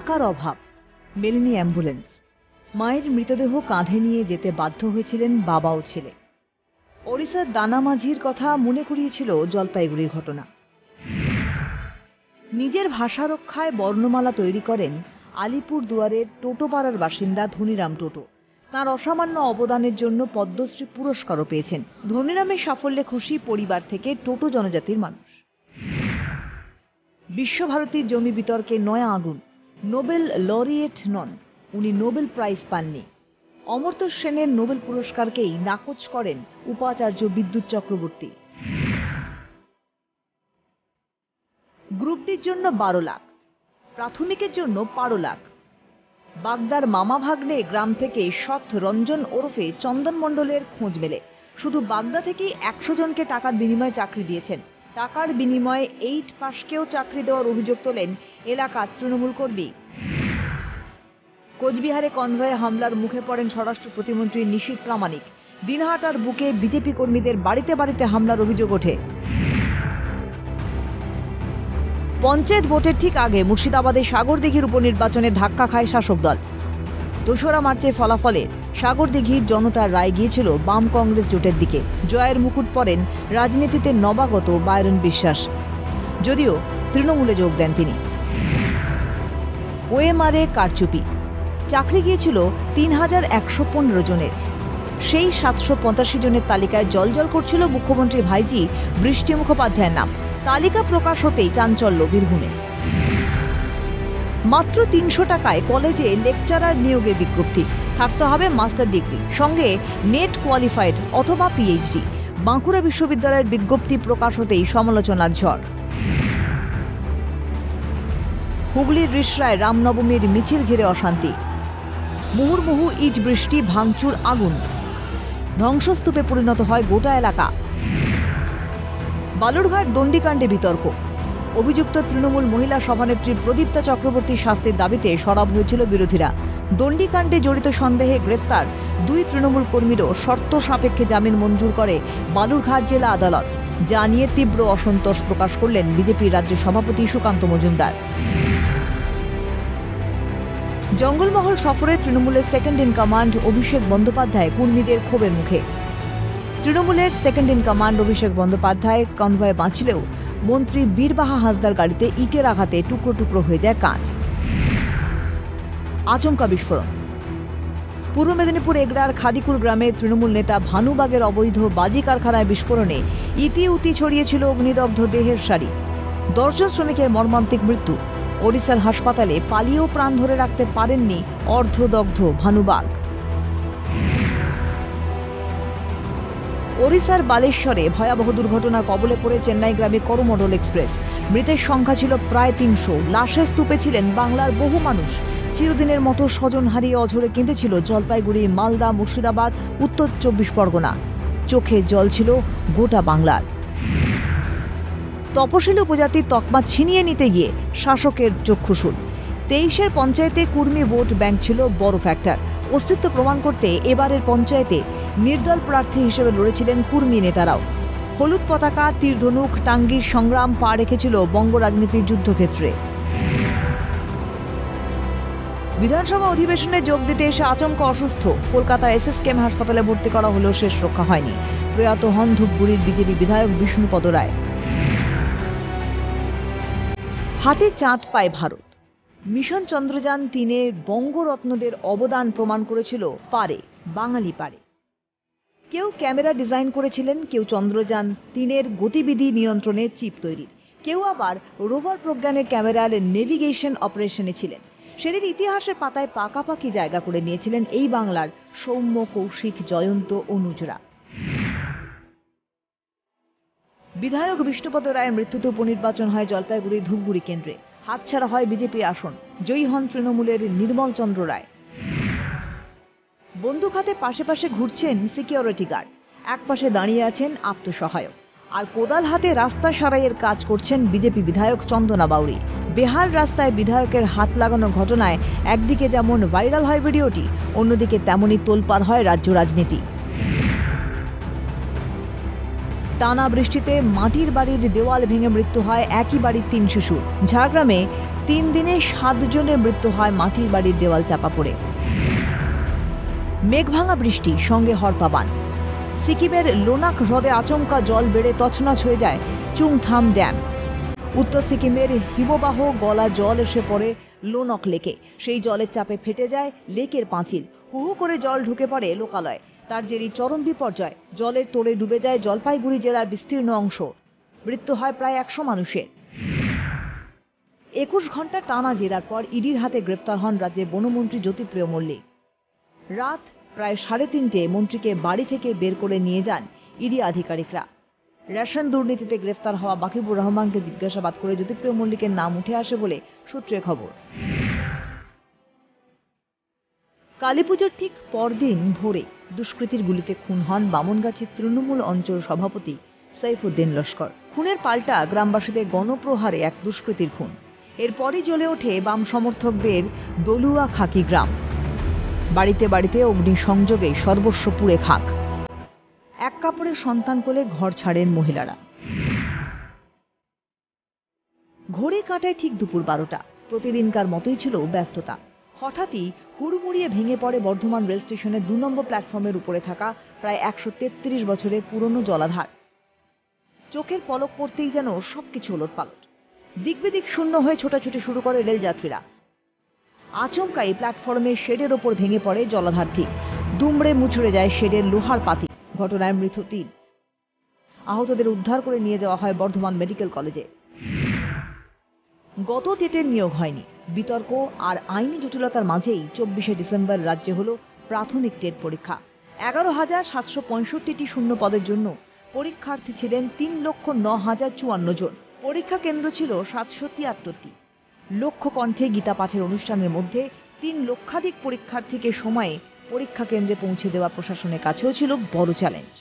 টাকার অভাব, মেলেনি অ্যাম্বুলেন্স। মায়ের মৃতদেহ কাঁধে নিয়ে যেতে বাধ্য হয়েছিলেন বাবা ও ছেলে। ওড়িশার দানামাঝির কথা মনে করিয়েছিল জলপাইগুড়ির ঘটনা। নিজের ভাষা রক্ষায় বর্ণমালা তৈরি করেন আলিপুরদুয়ারের টোটোপাড়ার বাসিন্দা ধনীরাম টোটো। তাঁর অসামান্য অবদানের জন্য পদ্মশ্রী পুরস্কারও পেয়েছেন। ধনীরামের সাফল্যে খুশি পরিবার থেকে টোটো জনজাতির মানুষ। বিশ্বভারতীর জমি বিতর্কে নয়া আগুন। নোবেল লরিয়েট নন, উনি নোবেল প্রাইজ পাননি। অমর্ত্য সেনের নোবেল পুরস্কারকেই নাকচ করেন উপাচার্য বিদ্যুৎ চক্রবর্তী। গ্রুপ ডির জন্য 12 লাখ, প্রাথমিকের জন্য 12 লাখ। বাগদার মামা ভাগ্নে গ্রাম থেকে সৎ রঞ্জন ওরফে চন্দন মণ্ডলের খোঁজ মেলে। শুধু বাগদা থেকেই 100 জনকে টাকার বিনিময়ে চাকরি দিয়েছেন। টাকার বিনিময়ে 8 পাশকেও চাকরি দেওয়ার অভিযোগ তোলেন এলাকার তৃণমূল কর্মী। কোচবিহারে কনভয়ে হামলার মুখে পড়েন স্বরাষ্ট্র প্রতিমন্ত্রী নিশীথ প্রামাণিক। দিনহাটার বুকে বিজেপি কর্মীদের বাড়িতে বাড়িতে হামলার অভিযোগ ওঠে। পঞ্চায়েত ভোটের ঠিক আগে মুর্শিদাবাদে সাগরদিঘির উপনির্বাচনে ধাক্কা খায় শাসক দল। ২রা মার্চে ফলাফলে সাগরদিঘির জনতার রায় গিয়েছিল বাম কংগ্রেস জোটের দিকে। জয়ের মুকুট পরেন রাজনীতিতে নবাগত বায়রন বিশ্বাস, যদিও তৃণমূলে যোগ দেন তিনি। ওএমআরএ কারচুপি, চাকরি গিয়েছিল ৩,১১৫ জনের। সেই ৭৮৫ জনের তালিকায় জলজল করছিল মুখ্যমন্ত্রী ভাইজি বৃষ্টি মুখোপাধ্যায়ের নাম। তালিকা প্রকাশ হতেই চাঞ্চল্য বীরভূমে। মাত্র ৩০০ টাকায় কলেজে লেকচারার নিয়োগের বিজ্ঞপ্তি। থাকতে হবে মাস্টার ডিগ্রি, সঙ্গে নেট কোয়ালিফাইড অথবা পিএইচডি। বাঁকুড়া বিশ্ববিদ্যালয়ের বিজ্ঞপ্তি প্রকাশ হতেই সমালোচনার ঝড়। হুগলির রিষড়ায় রামনবমীর মিছিল ঘিরে অশান্তি। মুহুর্মুহু ইট বৃষ্টি, ভাঙচুর, আগুন। ধ্বংসস্তূপে পরিণত হয় গোটা এলাকা। বালুরঘাট দণ্ডিকাণ্ডে বিতর্ক। অভিযুক্ত তৃণমূল মহিলা সভানেত্রী প্রদীপ্তা চক্রবর্তীর শাস্তির দাবিতে সরব হয়েছিল বিরোধীরা। দণ্ডিকাণ্ডে জড়িত সন্দেহে গ্রেফতার 2 তৃণমূল কর্মীরও শর্ত সাপেক্ষে জামিন মঞ্জুর করে বালুরঘাট জেলা আদালত, যা নিয়ে তীব্র অসন্তোষ প্রকাশ করলেন বিজেপির রাজ্য সভাপতি সুকান্ত মজুমদার। জঙ্গলমহল সফরে তৃণমূলের second in command Abhishek Bandyopadhyay কর্মীদের ক্ষোভের মুখে। তৃণমূলের second in command Abhishek Bandyopadhyay কনভয়ে বাঁচলেও মন্ত্রী বীরবাহা হাসদার গাড়িতে ইটের আঘাতে টুকরো টুকরো হয়ে যায় কাঁচ। আচমকা বিস্ফোরণ। পূর্ব মেদিনীপুর এগড়ার খাদিকুল গ্রামে তৃণমূল নেতা ভানুবাগের অবৈধ বাজি কারখানায় বিস্ফোরণে ইতিউতি ছড়িয়েছিল অগ্নিদগ্ধ দেহের সারি। 10 জন শ্রমিকের মর্মান্তিক মৃত্যু। ওড়িশার হাসপাতালে পালিয়েও প্রাণ ধরে রাখতে পারেননি অর্ধদগ্ধ ভানুবাগ। ওড়িশার বালেশ্বরে ভয়াবহ দুর্ঘটনার কবলে পড়ে চেন্নাই গ্রামে করমণ্ডল এক্সপ্রেস। মৃতের সংখ্যা ছিল প্রায় 300। লাশের স্তূপে ছিলেন বাংলার বহু মানুষ। চিরদিনের মতো স্বজন হারিয়ে অঝরে কেঁদেছিল জলপাইগুড়ি, মালদা, মুর্শিদাবাদ, উত্তর 24 পরগনা। চোখে জল ছিল গোটা বাংলার। তপশিলি উপজাতির তকমা ছিনিয়ে নিতে গিয়ে শাসকের চক্ষুশূল। 23-এর পঞ্চায়েতে কুর্মী ভোট ব্যাংক ছিল বড় ফ্যাক্টর। অস্তিত্ব প্রমাণ করতে এবারের পঞ্চায়েতে নির্দল প্রার্থী হিসেবে লড়েছিলেন কুর্মী নেতারাও। হলুদ পতাকা, তীরধনুক, টাঙ্গির সংগ্রাম পা রেখেছিল বঙ্গ রাজনীতির যুদ্ধক্ষেত্রে। বিধানসভা অধিবেশনে যোগ দিতে এসে আচমকা অসুস্থ। কলকাতা এসএসকেএম হাসপাতালে ভর্তি করা হলেও শেষ রক্ষা হয়নি। প্রয়াত হন ধূপগুড়ির বিজেপি বিধায়ক বিষ্ণুপদ রায়। হাতে চাঁদ পায় ভারত। মিশন চন্দ্রযান 3-এ বঙ্গরত্নদের অবদান প্রমাণ করেছিল পারে, বাঙালি পারে। কেউ ক্যামেরা ডিজাইন করেছিলেন, কেউ চন্দ্রযান 3-এর গতিবিধি নিয়ন্ত্রণে চিপ তৈরি, কেউ আবার রোভার প্রজ্ঞানের ক্যামেরার নেভিগেশন অপারেশনে ছিলেন। সেদিন ইতিহাসের পাতায় পাকাপাকি জায়গা করে নিয়েছিলেন এই বাংলার সৌম্য, কৌশিক, জয়ন্ত, অনুজরা। বিধায়ক বিষ্ণুপদ রায়ের মৃত্যুতে উপনির্বাচন হয় জলপাইগুড়ি ধূপগুড়ি কেন্দ্রে। হাতছাড়া হয় বিজেপি আসন। জয়ী হন তৃণমূলের নির্মল চন্দ্র রায়। বন্দুক হাতে পাশে পাশে ঘুরছেন সিকিউরিটি গার্ড, এক পাশে দাঁড়িয়ে আছেন আত্মসহায়ক, আর কোদাল হাতে রাস্তা সারাইয়ের কাজ করছেন বিজেপি বিধায়ক চন্দনা বাউরি। বেহাল রাস্তায় বিধায়কের হাত লাগানো ঘটনায় একদিকে যেমন ভাইরাল হয় ভিডিওটি, অন্যদিকে তেমনই তোলপাড় হয় রাজ্য রাজনীতি। টানা বৃষ্টিতে মাটির বাড়ির দেওয়াল ভেঙে মৃত্যু হয় একই বাড়ির 3 শিশুর। ঝাড়গ্রামে 3 দিনে 7 জনের মৃত্যু হয় মাটির বাড়ির দেওয়াল চাপা পড়ে। মেঘভাঙা বৃষ্টি সঙ্গে হরপাবান। সিকিমের লোনাক হ্রদে আচমকা জল বেড়ে তছনছ হয়ে যায় চুংথাম ড্যাম। উত্তর সিকিমের হিমবাহ গলা জল এসে পড়ে লোনক লেকে। সেই জলের চাপে ফেটে যায় লেকের পাঁচিল। হু হু করে জল ঢুকে পড়ে লোকালয়ে। তার জেরেই চরম বিপর্যয়। জলের তোড়ে ডুবে যায় জলপাইগুড়ি জেলার বিস্তীর্ণ অংশ। মৃত্যু হয় প্রায় 100 মানুষের। 21 ঘন্টা টানা জেরার পর ইডির হাতে গ্রেফতার হন রাজ্যের বনমন্ত্রী জ্যোতিপ্রিয় মল্লিক। রাত প্রায় 3:30 মন্ত্রীকে বাড়ি থেকে বের করে নিয়ে যান ইডি আধিকারিকরা। রেশন দুর্নীতিতে গ্রেফতার হওয়া বাকিবুর রহমানকে জিজ্ঞাসাবাদ করে জ্যোতিপ্রিয় মল্লিকের নাম উঠে আসে বলে সূত্রে খবর। কালীপুজোর ঠিক পরদিন ভোরে দুষ্কৃতীর গুলিতে খুন হন বামনগাছির তৃণমূল অঞ্চল সভাপতি সাইফুদ্দিন লস্কর। খুনের পাল্টা গ্রামবাসীদের গণপ্রহারে এক দুষ্কৃতীর খুন। এরপরই জ্বলে ওঠে বাম সমর্থকদের দলুয়া খাকি গ্রাম। বাড়িতে বাড়িতে অগ্নিসংযোগে সর্বস্ব পুড়ে খাক। এক কাপড়ের সন্তান কোলে ঘর ছাড়েন মহিলারা। ঘড়ি কাঁটায় ঠিক দুপুর 12টা। প্রতিদিনকার মতোই ছিল ব্যস্ততা। হঠাৎই হুড়মুড়িয়ে ভেঙে পড়ে বর্ধমান রেল স্টেশনের 2 নম্বর প্ল্যাটফর্মের উপরে থাকা প্রায় 133 বছরের পুরনো জলাধার। চোখের পলক পড়তেই যেন সবকিছু ওলটপালট। দিক বিদিক শূন্য হয়ে ছোটাছুটি শুরু করে রেলযাত্রীরা। আচমকাই প্ল্যাটফর্মে শেডের ওপর ভেঙে পড়ে জলাধারটি। দুমড়ে মুচড়ে যায় শেডের লোহার পাতি। ঘটনায় মৃত 3। আহতদের উদ্ধার করে নিয়ে যাওয়া হয় বর্ধমান মেডিকেল কলেজে। গত টেটের নিয়োগ হয়নি। বিতর্ক আর আইনি জটিলতার মাঝেই 24শে ডিসেম্বর রাজ্যে হলো প্রাথমিক টেট পরীক্ষা। 11,765টি শূন্য পদের জন্য পরীক্ষার্থী ছিলেন 3,09,054 জন। পরীক্ষা কেন্দ্র ছিল 773টি। লক্ষ কণ্ঠে গীতা পাঠের অনুষ্ঠানের মধ্যে 3 লক্ষাধিক পরীক্ষার্থীকে সময়ে পরীক্ষা কেন্দ্রে পৌঁছে দেওয়া প্রশাসনের কাছেও ছিল বড় চ্যালেঞ্জ।